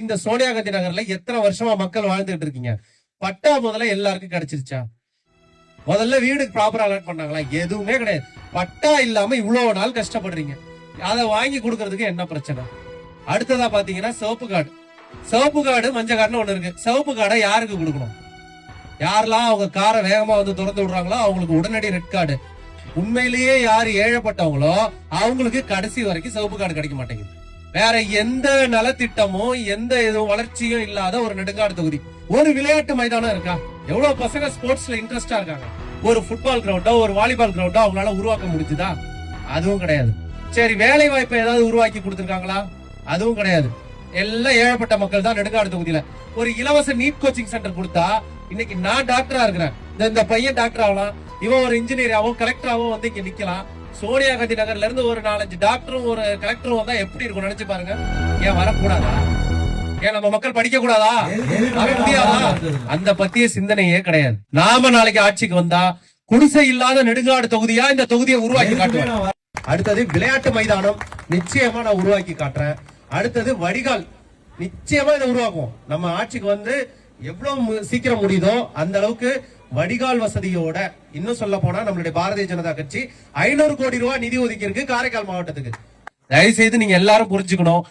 இந்த சோனியா காந்தி நகர்ல எத்தனை வருஷமா மக்கள் வாழ்ந்துட்டு இருக்கீங்க? பட்டா முதல்ல எல்லாருக்கும் கிடைச்சிருச்சா? முதல்ல வீடு ப்ராப்பரா அலாட் பண்ணாங்களா? எதுவுமே கிடையாது. பட்டா இல்லாம இவ்வளவு நாள் கஷ்டப்படுறீங்க. அதை வாங்கி கொடுக்கறதுக்கு என்ன பிரச்சனை? அடுத்ததா பாத்தீங்கன்னா சிவப்பு கார்டு. சிவப்பு கார்டு மஞ்சள் கார்டுன்னு ஒண்ணு இருக்கு. சிவப்பு கார்டை யாருக்கு கொடுக்கணும்? யாரெல்லாம் அவங்க காரை வேகமா வந்து திறந்து விடுறாங்களோ அவங்களுக்கு உடனடி ரெட் கார்டு. உண்மையிலேயே யாரு ஏழப்பட்டவங்களோ அவங்களுக்கு கடைசி வரைக்கும் சிவப்பு கார்டு கிடைக்க மாட்டேங்குது. வேற எந்த நலத்திட்டமும் எந்த வளர்ச்சியும் இல்லாத ஒரு நெடுங்காடு தொகுதி. ஒரு விளையாட்டு மைதானம் இருக்கா? எவ்வளவு பசங்க ஸ்போர்ட்ஸ்ல இன்ட்ரெஸ்டா இருக்காங்க. ஒரு ஃபுட்பால் கிரவுண்டோ ஒரு வாலிபால் கிரவுண்டோ அவங்களால உருவாக்க முடிஞ்சுதா? அதுவும் கிடையாது. சரி, வேலை வாய்ப்பை ஏதாவது உருவாக்கி கொடுத்திருக்காங்களா? அதுவும் கிடையாது. எல்லாம் ஏழப்பட்ட மக்கள் தான் நெடுங்காடு தொகுதியில. ஒரு இலவச நீட் கோச்சிங் சென்டர் கொடுத்தா இன்னைக்கு நான் டாக்டரா இருக்கிறேன், இந்த பையன் டாக்டர் ஆகலாம், இவன் ஒரு இன்ஜினியர் ஆகும், கலெக்டராகவும் வந்து இங்க நிக்கலாம். சோனியா காந்தி நகர்ல இருந்து ஒரு 4-5 டாக்டரும் ஒரு கலெக்டரும் வந்தா எப்படி இருக்கும் நினைச்சு பாருங்க. ஏன் வரக்கூடாதா? ஏன் நம்ம மக்கள் படிக்க கூடாதா? முடியாதா? அந்த பத்திய சிந்தனையே கிடையாது. நாம நாளைக்கு ஆட்சிக்கு வந்தா குடிசை இல்லாத நெடுங்காடு தொகுதியா இந்த தொகுதியை உருவாக்கி காட்டுவேன். அடுத்தது விளையாட்டு மைதானம் நிச்சயமா நான் உருவாக்கி காட்டுறேன். அடுத்தது வடிகால் நிச்சயமா இதை உருவாக்குவோம். நம்ம ஆட்சிக்கு வந்து எவ்வளவு சீக்கிரம் முடியுதோ அந்த அளவுக்கு வடிகால் வசதியோட, இன்னும் சொல்ல போனா நம்மளுடைய பாரதிய ஜனதா கட்சி 500 கோடி ரூபாய் நிதி ஒதுக்கி இருக்கு காரைக்கால் மாவட்டத்துக்கு. தயவு செய்து நீங்க எல்லாரும் புரிஞ்சுக்கணும்.